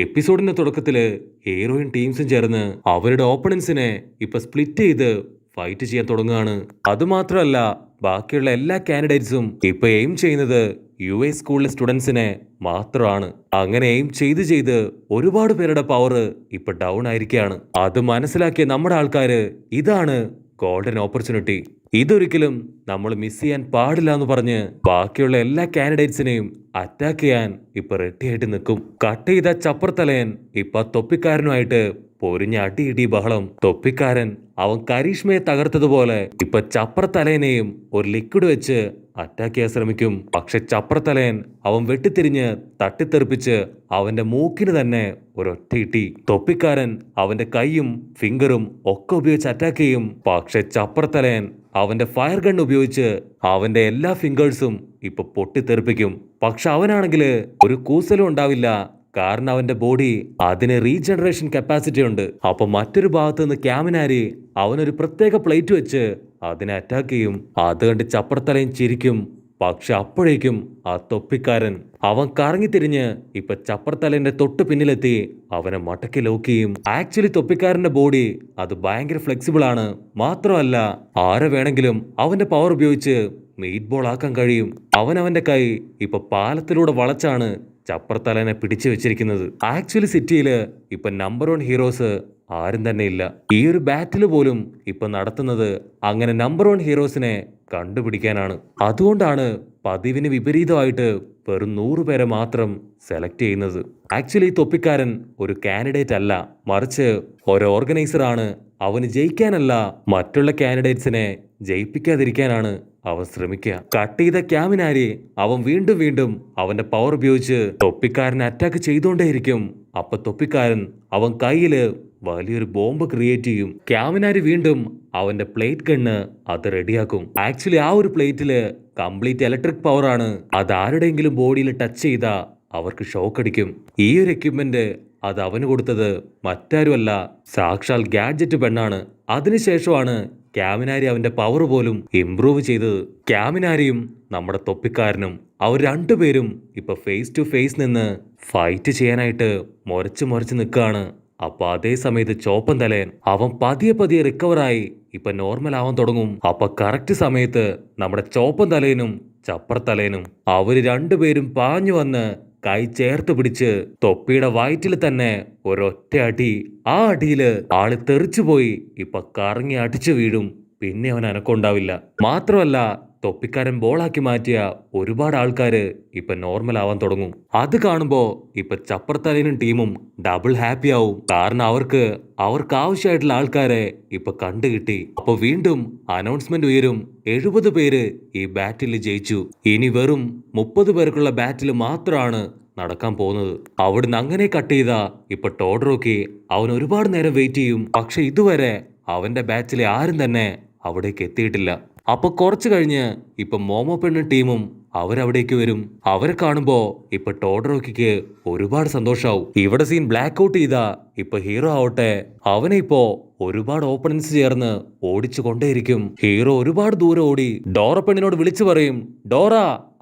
എപ്പിസോഡിന്റെ തുടക്കത്തില് ഹീറോയും ടീംസും ചേർന്ന് അവരുടെ ഓപ്പണൻസിനെ ഇപ്പൊ സ്പ്ലിറ്റ് ചെയ്ത് ഫൈറ്റ് ചെയ്യാൻ തുടങ്ങുകയാണ്. അതുമാത്രമല്ല, ബാക്കിയുള്ള എല്ലാ കാൻഡിഡേറ്റ്സും ഇപ്പൊ എയിം ചെയ്യുന്നത് സ്കൂളിലെ സ്റ്റുഡൻസിനെ മാത്രമാണ്. അങ്ങനെ എയിം ചെയ്ത് ഒരുപാട് പേരുടെ പവർ ഇപ്പൊ ഡൗൺ ആയിരിക്കുകയാണ്. അത് മനസ്സിലാക്കിയ നമ്മുടെ ആൾക്കാര് ഇതാണ് ഗോൾഡൻ ഓപ്പർച്യൂണിറ്റി, ഇതൊരിക്കലും നമ്മൾ മിസ് ചെയ്യാൻ പാടില്ല എന്ന് പറഞ്ഞ് ബാക്കിയുള്ള എല്ലാ കാൻഡിഡേറ്റ്സിനെയും അറ്റാക്ക് ചെയ്യാൻ ഇപ്പൊ റെഡി ആയിട്ട് നിൽക്കും. കട്ട് ചെയ്ത ചപ്പർത്തലയൻ ഇപ്പൊ തൊപ്പിക്കാരനുമായിട്ട് പൊരിഞ്ഞ അടിയിടി ബഹളം. തൊപ്പിക്കാരൻ അവൻ കരീഷ്മയെ തകർത്തതുപോലെ ഇപ്പൊ ചപ്പർത്തലയനെയും ഒരു ലിക്വിഡ് വെച്ച് അറ്റാക്ക് ചെയ്യാൻ ശ്രമിക്കും. പക്ഷെ ചപ്പർത്തലയൻ അവൻ വെട്ടിത്തിരിഞ്ഞ് തട്ടിത്തെറിപ്പിച്ച് അവന്റെ മൂക്കിന് തന്നെ ഒരൊറ്റ ഇട്ടി. തൊപ്പിക്കാരൻ അവന്റെ കൈയും ഫിംഗറും ഒക്കെ ഉപയോഗിച്ച് അറ്റാക്ക് ചെയ്യും. പക്ഷെ ചപ്പർത്തലയൻ അവന്റെ ഫയർ ഗൺ ഉപയോഗിച്ച് അവന്റെ എല്ലാ ഫിംഗേഴ്സും ഇപ്പൊ പൊട്ടിത്തെറിപ്പിക്കും. പക്ഷെ അവനാണെങ്കിൽ ഒരു കൂസലും ഉണ്ടാവില്ല, കാരണം അവന്റെ ബോഡി അതിന് റീജനറേഷൻ കപ്പാസിറ്റി ഉണ്ട്. അപ്പൊ മറ്റൊരു ഭാഗത്ത് നിന്ന് ക്യാമിനാരി അവനൊരു പ്രത്യേക പ്ലേറ്റ് വെച്ച് അതിനെ അറ്റാക്ക് ചെയ്യും. അത് കണ്ട് ചപ്പർത്തലയും ചിരിക്കും. പക്ഷെ അപ്പോഴേക്കും ആ തൊപ്പിക്കാരൻ അവൻ കറങ്ങി തിരിഞ്ഞ് ഇപ്പൊ ചപ്പർത്തലേന്റെ തൊട്ട് പിന്നിലെത്തി അവനെ മടക്കി ലോക്ക് ചെയ്യും. ആക്ച്വലി തൊപ്പിക്കാരന്റെ ബോഡി അത് ഭയങ്കര ഫ്ലെക്സിബിൾ ആണ്. മാത്രമല്ല, ആരെ വേണമെങ്കിലും അവന്റെ പവർ ഉപയോഗിച്ച് മീറ്റ് ബോൾ ആക്കാൻ കഴിയും. അവന്റെ കൈ ഇപ്പൊ പാലത്തിലൂടെ വളച്ചാണ് ചപ്പർത്തലേനെ പിടിച്ചു വെച്ചിരിക്കുന്നത്. ആക്ച്വലി സിറ്റിയില് ഇപ്പൊ നമ്പർ 1 ഹീറോസ് ആരും തന്നെ ഇല്ല. ഈ ഒരു ബാറ്റില് പോലും ഇപ്പൊ നടത്തുന്നത് അങ്ങനെ നമ്പർ 1 ഹീറോസിനെ കണ്ടുപിടിക്കാനാണ്. അതുകൊണ്ടാണ് പതിവിന് വിപരീതമായിട്ട് വെറും 100 പേരെ മാത്രം സെലക്ട് ചെയ്യുന്നത്. ആക്ച്വലി തൊപ്പിക്കാരൻ ഒരു കാൻഡിഡേറ്റ് അല്ല, മറിച്ച് ഒരു ഓർഗനൈസർ ആണ്. അവന് ജയിക്കാനല്ല, മറ്റുള്ള കാൻഡിഡേറ്റ്സിനെ ജയിപ്പിക്കാതിരിക്കാനാണ് അവൻ ശ്രമിക്കുക. കട്ട് ചെയ്ത ക്യാമിനാരി അവൻ വീണ്ടും അവന്റെ പവർ ഉപയോഗിച്ച് തൊപ്പിക്കാരനെ അറ്റാക്ക് ചെയ്തുകൊണ്ടേയിരിക്കും. അപ്പൊ തൊപ്പിക്കാരൻ അവൻ കയ്യില് വലിയൊരു ബോംബ് ക്രിയേറ്റ് ചെയ്യും. ക്യാമിനാരി വീണ്ടും അവന്റെ പ്ലേറ്റ് ഗണ്ണ് അത് റെഡിയാക്കും. ആക്ച്വലി ആ ഒരു പ്ലേറ്റില് കംപ്ലീറ്റ് ഇലക്ട്രിക് പവർ ആണ്. അത് ആരുടെയെങ്കിലും ബോഡിയിൽ ടച്ച് ചെയ്താ അവർക്ക് ഷോക്ക് അടിക്കും. ഈ ഒരു എക്യുപ്മെന്റ് അത് അവന് കൊടുത്തത് മറ്റാരുമല്ല, സാക്ഷാൽ ഗാഡ്ജറ്റ് പെണ്ണാണ്. അതിനുശേഷമാണ് ക്യാമിനാരി അവന്റെ പവർ പോലും ഇംപ്രൂവ് ചെയ്തത്. ക്യാമിനാരിയും നമ്മുടെ തൊപ്പിക്കാരനും അവർ രണ്ടുപേരും ഇപ്പൊ ഫേസ് ടു ഫേസ് നിന്ന് ഫൈറ്റ് ചെയ്യാനായിട്ട് മുരച്ച് നിൽക്കുകയാണ്. അപ്പൊ അതേ സമയത്ത് ചോപ്പൻ തലയൻ അവൻ പതിയെ റിക്കവറായി ഇപ്പൊ നോർമൽ ആവാൻ തുടങ്ങും. അപ്പൊ കറക്റ്റ് സമയത്ത് നമ്മുടെ ചോപ്പൻ തലയനും ചപ്പർ തലയനും അവര് രണ്ടുപേരും പാഞ്ഞു വന്ന് കൈ ചേർത്ത് പിടിച്ച് തൊപ്പിയുടെ വയറ്റിൽ തന്നെ ഒരൊറ്റ അടി. ആ അടിയില് ആള് തെറിച്ചുപോയി ഇപ്പൊ കറങ്ങി അടിച്ചു വീഴും. പിന്നെ അവൻ അനക്കമുണ്ടാവില്ല. മാത്രമല്ല, തൊപ്പിക്കാരൻ ബോളാക്കി മാറ്റിയ ഒരുപാട് ആൾക്കാര് ഇപ്പൊ നോർമൽ ആവാൻ തുടങ്ങും. അത് കാണുമ്പോ ഇപ്പൊ ചപ്പർത്തലയനും ടീമും ഡബിൾ ഹാപ്പി ആവും, കാരണം അവർക്ക് ആവശ്യമായിട്ടുള്ള ആൾക്കാരെ ഇപ്പൊ കണ്ടുകിട്ടി. അപ്പൊ വീണ്ടും അനൗൺസ്മെന്റ് ഉയരും, 70 പേര് ഈ ബാറ്റിൽ ജയിച്ചു. ഇനി വെറും 30 പേർക്കുള്ള ബാറ്റിൽ മാത്രമാണ് നടക്കാൻ പോകുന്നത്. അവിടുന്ന് അങ്ങനെ കട്ട് ചെയ്ത ഇപ്പൊ ടോഡറോക്കി അവൻ ഒരുപാട് നേരം വെയിറ്റ് ചെയ്യും. പക്ഷെ ഇതുവരെ അവന്റെ ബാച്ചിലെ ആരും തന്നെ അവിടേക്ക് എത്തിയിട്ടില്ല. അപ്പൊ കുറച്ചു കഴിഞ്ഞ് ഇപ്പൊ മോമോ പെണ്ണും ടീമും അവരവിടേക്ക് വരും. അവരെ കാണുമ്പോ ഇപ്പൊ ടോഡറോക്കിക്ക് ഒരുപാട് സന്തോഷാവും. ഇവിടെ സീൻ ബ്ലാക്ക് ഔട്ട് ചെയ്ത ഇപ്പൊ ഹീറോ ആവട്ടെ, അവനെ ഇപ്പോ ഒരുപാട് ഓപ്പണൻസ് ചേർന്ന് ഓടിച്ചു കൊണ്ടേയിരിക്കും. ഹീറോ ഒരുപാട് ദൂരം ഓടി ഡോറ പെണ്ണിനോട് വിളിച്ചു പറയും, ഡോറ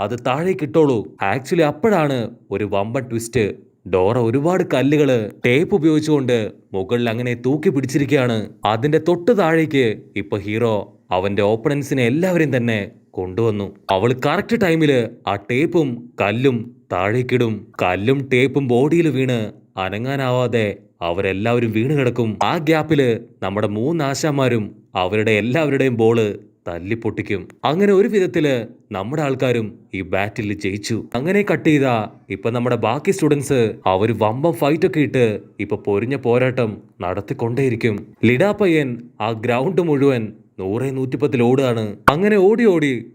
അത് താഴേക്ക് ഇട്ടോളൂ. ആക്ച്വലി അപ്പോഴാണ് ഒരു വമ്പൻ ട്വിസ്റ്റ്. ഡോറ ഒരുപാട് കല്ലുകള് ടേപ്പ് ഉപയോഗിച്ചുകൊണ്ട് മുകളിൽ അങ്ങനെ തൂക്കി പിടിച്ചിരിക്കുകയാണ്. അതിന്റെ തൊട്ട് താഴേക്ക് ഇപ്പൊ ഹീറോ അവന്റെ ഓപ്പണൻസിനെ എല്ലാവരെയും തന്നെ കൊണ്ടുവന്നു. അവള് കറക്റ്റ് ടൈമില് ആ ടേപ്പും കല്ലും താഴേക്കിടും. കല്ലും ടേപ്പും ബോഡിയിൽ വീണ് അനങ്ങാനാവാതെ അവരെല്ലാവരും വീണ് കിടക്കും. ആ ഗ്യാപ്പില് നമ്മുടെ 3 ആശാന്മാരും അവരുടെ എല്ലാവരുടെയും ബോള് തല്ലിപ്പൊട്ടിക്കും. അങ്ങനെ ഒരു വിധത്തില് നമ്മുടെ ആൾക്കാരും ഈ ബാറ്റിൽ ജയിച്ചു. അങ്ങനെ കട്ട് ചെയ്താ ഇപ്പൊ നമ്മുടെ ബാക്കി സ്റ്റുഡൻസ് അവര് വമ്പം ഫൈറ്റ് ഒക്കെ ഇട്ട് ഇപ്പൊ പൊരിഞ്ഞ പോരാട്ടം നടത്തിക്കൊണ്ടേയിരിക്കും. ലിഡാ പയ്യൻ ആ ഗ്രൗണ്ട് മുഴുവൻ 100-110 ഓടുകയാണ്. അങ്ങനെ ഓടി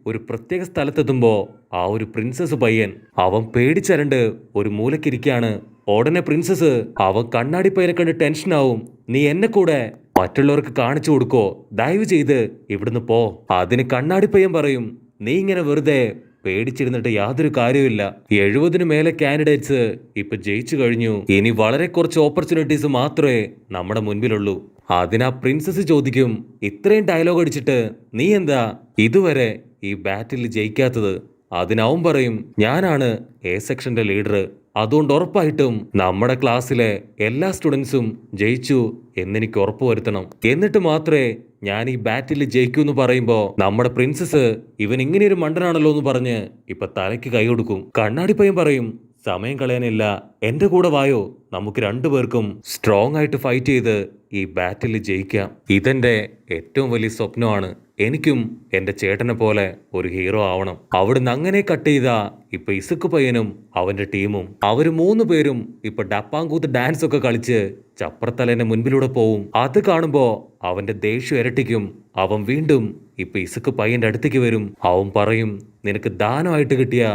ഒരു പ്രത്യേക സ്ഥലത്തെത്തുമ്പോ ആ ഒരു പ്രിൻസസ് പയ്യൻ അവൻ പേടിച്ചരണ്ട് ഒരു മൂലക്കിരിക്കാണ്. ഉടനെ പ്രിൻസസ് അവൻ കണ്ണാടി പയ്യനെ കണ്ട് ടെൻഷനാവും. നീ എന്നെ കൂടെ മറ്റുള്ളവർക്ക് കാണിച്ചു കൊടുക്കോ, ദയവ് ചെയ്ത് ഇവിടുന്ന് പോ. അതിന് കണ്ണാടി പയ്യൻ പറയും, നീ ഇങ്ങനെ വെറുതെ പേടിച്ചിരുന്നിട്ട് യാതൊരു കാര്യവുമില്ല. 70 മേലെ കാൻഡിഡേറ്റ്സ് ഇപ്പൊ ജയിച്ചു കഴിഞ്ഞു. ഇനി വളരെ കുറച്ച് ഓപ്പർച്യൂണിറ്റീസ് മാത്രമേ നമ്മുടെ മുൻപിലുള്ളൂ. അതിനാ പ്രിൻസസ് ചോദിക്കും, ഇത്രയും ഡയലോഗ് അടിച്ചിട്ട് നീ എന്താ ഇതുവരെ ഈ ബാറ്റിൽ ജയിക്കാത്തത്? അതിനവൻ പറയും, ഞാനാണ് എ സെക്ഷന്റെ ലീഡർ. അതുകൊണ്ട് ഉറപ്പായിട്ടും നമ്മുടെ ക്ലാസ്സിലെ എല്ലാ സ്റ്റുഡൻസും ജയിച്ചു എന്നെനിക്ക് ഉറപ്പുവരുത്തണം. എന്നിട്ട് മാത്രമേ ഞാൻ ഈ ബാറ്റിൽ ജയിക്കൂ എന്ന് പറയുമ്പോ നമ്മുടെ പ്രിൻസസ് ഇവൻ ഇങ്ങനെയൊരു മണ്ടനാണല്ലോ എന്ന് പറഞ്ഞ് ഇപ്പൊ തലയ്ക്ക് കൈ കൊടുക്കും. കണ്ണാടി പയ്യൻ പറയും, സമയം കളയാനില്ല, എന്റെ കൂടെ വായോ, നമുക്ക് രണ്ടുപേർക്കും സ്ട്രോങ് ആയിട്ട് ഫൈറ്റ് ചെയ്ത് ഈ ബാറ്റിൽ ജയിക്കാം. ഇതെന്റെ ഏറ്റവും വലിയ സ്വപ്നമാണ്. എനിക്കും എന്റെ ചേട്ടനെ പോലെ ഒരു ഹീറോ ആവണം. അവിടുന്ന് അങ്ങനെ കട്ട് ചെയ്ത ഇപ്പൊ ഇസുക്ക് പയ്യനും അവന്റെ ടീമും അവര് 3 പേരും ഇപ്പൊ ഡപ്പാങ്കൂത്ത് ഡാൻസ് ഒക്കെ കളിച്ച് ചപ്രത്തലേന്റെ മുൻപിലൂടെ പോവും. അത് കാണുമ്പോ അവന്റെ ദേഷ്യം ഇരട്ടിക്കും. അവൻ വീണ്ടും ഇപ്പൊ ഇസുക്ക് പയ്യന്റെ അടുത്തേക്ക് വരും. അവൻ പറയും, നിനക്ക് ദാനമായിട്ട് കിട്ടിയ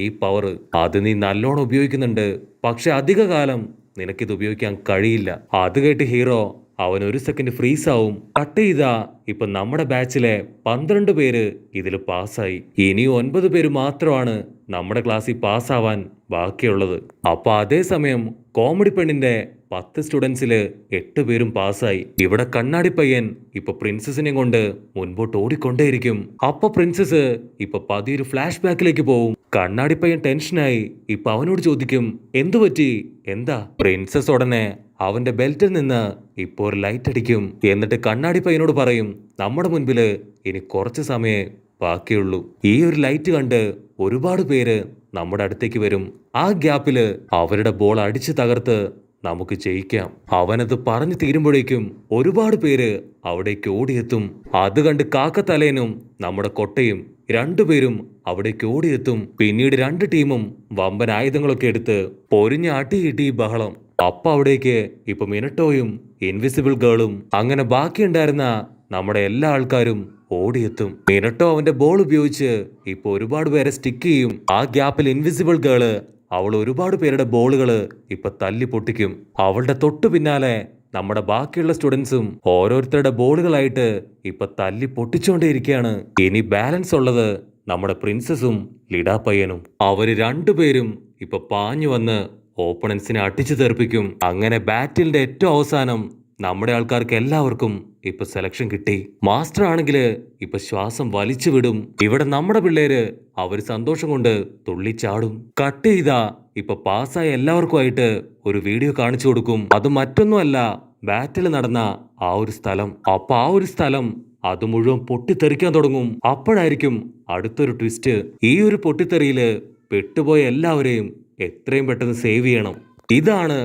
ഈ പവർ അത് നീ നല്ലോണം ഉപയോഗിക്കുന്നുണ്ട്, പക്ഷെ അധിക കാലം നിനക്കിത് ഉപയോഗിക്കാൻ കഴിയില്ല. അത് കേട്ട് ഹീറോ അവൻ 1 സെക്കൻഡ് ഫ്രീസ് ആവും. കട്ട് ചെയ്താ ഇപ്പൊ നമ്മുടെ ബാച്ചിലെ 12 പേര് ഇതിൽ പാസ്സായി. ഇനി 9 പേര് മാത്രമാണ് നമ്മുടെ ക്ലാസ്സിൽ പാസ്സാവാൻ ബാക്കിയുള്ളത്. അപ്പൊ അതേസമയം കോമഡി പെണ്ണിന്റെ 10 സ്റ്റുഡൻസില് 8 പേരും പാസ്സായി. ഇവിടെ കണ്ണാടി പയ്യൻ ഇപ്പൊ പ്രിൻസസിനെ കൊണ്ട് മുൻപോട്ട് ഓടിക്കൊണ്ടേയിരിക്കും. അപ്പൊ പ്രിൻസസ് ഇപ്പൊ പതിയൊരു ഫ്ലാഷ് ബാക്കിലേക്ക് പോവും. കണ്ണാടി പയ്യൻ ടെൻഷനായി ഇപ്പൊ അവനോട് ചോദിക്കും, എന്തു പറ്റി, എന്താ? പ്രിൻസസ് ഉടനെ അവന്റെ ബെൽറ്റിൽ നിന്ന് ഇപ്പൊ ഒരു ലൈറ്റ് അടിക്കും. എന്നിട്ട് കണ്ണാടി പയ്യനോട് പറയും, നമ്മുടെ മുൻപില് ഇനി കുറച്ച് സമയമേ ബാക്കിയുള്ളൂ. ഈ ഒരു ലൈറ്റ് കണ്ട് ഒരുപാട് പേര് നമ്മുടെ അടുത്തേക്ക് വരും. ആ ഗ്യാപ്പില് അവരുടെ ബോൾ അടിച്ചു തകർത്ത് നമുക്ക് ജയിക്കാം. അവനത് പറഞ്ഞു തീരുമ്പോഴേക്കും ഒരുപാട് പേര് അവിടേക്ക് ഓടിയെത്തും. അത് കണ്ട് കാക്കത്തലേനും നമ്മുടെ കൊട്ടയും 2 പേരും അവിടേക്ക് ഓടിയെത്തും. പിന്നീട് 2 ടീമും വമ്പൻ ആയുധങ്ങളൊക്കെ എടുത്ത് പൊരിഞ്ഞ അടിയിട്ടി ബഹളം. അപ്പൊ അവിടേക്ക് ഇപ്പൊ മിനട്ടോയും ഇൻവിസിബിൾ ഗേളും അങ്ങനെ ബാക്കിയുണ്ടായിരുന്ന നമ്മുടെ എല്ലാ ആൾക്കാരും ഓടിയെത്തും. മിനട്ടോ അവന്റെ ബോൾ ഉപയോഗിച്ച് ഇപ്പൊ ഒരുപാട് പേരെ സ്റ്റിക്ക് ചെയ്യും. ആ ഗ്യാപ്പിൽ ഇൻവിസിബിൾ ഗേള് അവൾ ഒരുപാട് പേരുടെ ബോളുകള് ഇപ്പൊ തല്ലി പൊട്ടിക്കും. അവളുടെ തൊട്ടു പിന്നാലെ നമ്മുടെ ബാക്കിയുള്ള സ്റ്റുഡൻസും ഓരോരുത്തരുടെ ബോളുകളായിട്ട് ഇപ്പൊ തല്ലി പൊട്ടിച്ചുകൊണ്ടേയിരിക്കുകയാണ്. ഇനി ബാലൻസ് ഉള്ളത് നമ്മുടെ പ്രിൻസസും ലിഡാ പയ്യനും. അവര് 2 പേരും ഇപ്പൊ പാഞ്ഞു വന്ന് ഓപ്പണൻസിനെ അടിച്ചു തെറിപ്പിക്കും. അങ്ങനെ ബാറ്റിലിന്റെ ഏറ്റവും അവസാനം നമ്മുടെ ആൾക്കാർക്ക് എല്ലാവർക്കും ഇപ്പൊ സെലക്ഷൻ കിട്ടി. മാസ്റ്റർ ആണെങ്കില് ഇപ്പൊ ശ്വാസം വലിച്ചു വിടും. ഇവിടെ നമ്മുടെ പിള്ളേര് അവര് സന്തോഷം കൊണ്ട് തുള്ളിച്ചാടും. കട്ട് ചെയ്താ ഇപ്പൊ പാസ്സായ എല്ലാവർക്കുമായിട്ട് ഒരു വീഡിയോ കാണിച്ചു കൊടുക്കും. അത് മറ്റൊന്നുമല്ല, ബാറ്റിൽ നടന്ന ആ ഒരു സ്ഥലം. അപ്പൊ ആ ഒരു സ്ഥലം അത് മുഴുവൻ പൊട്ടിത്തെറിക്കാൻ തുടങ്ങും. അപ്പോഴായിരിക്കും അടുത്തൊരു ട്വിസ്റ്റ്. ഈ ഒരു പൊട്ടിത്തെറിയില് പെട്ടുപോയ എല്ലാവരെയും എത്രയും പെട്ടെന്ന് സേവ് ചെയ്യണം. ഇതാണ്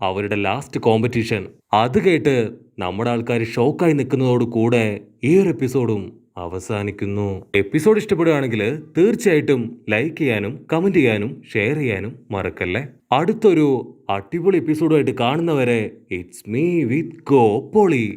അവരുടെ ലാസ്റ്റ് കോമ്പറ്റീഷൻ. അത് കേട്ട് നമ്മുടെ ആൾക്കാർ ഷോക്കായി നിൽക്കുന്നതോട് കൂടെ ഈ ഒരു എപ്പിസോഡും അവസാനിക്കുന്നു. എപ്പിസോഡ് ഇഷ്ടപ്പെടുകയാണെങ്കിൽ തീർച്ചയായിട്ടും ലൈക്ക് ചെയ്യാനും കമന്റ് ചെയ്യാനും ഷെയർ ചെയ്യാനും മറക്കല്ലേ. അടുത്തൊരു അടിപൊളി എപ്പിസോഡുമായിട്ട് കാണുന്നവരെ it's me with Go poly.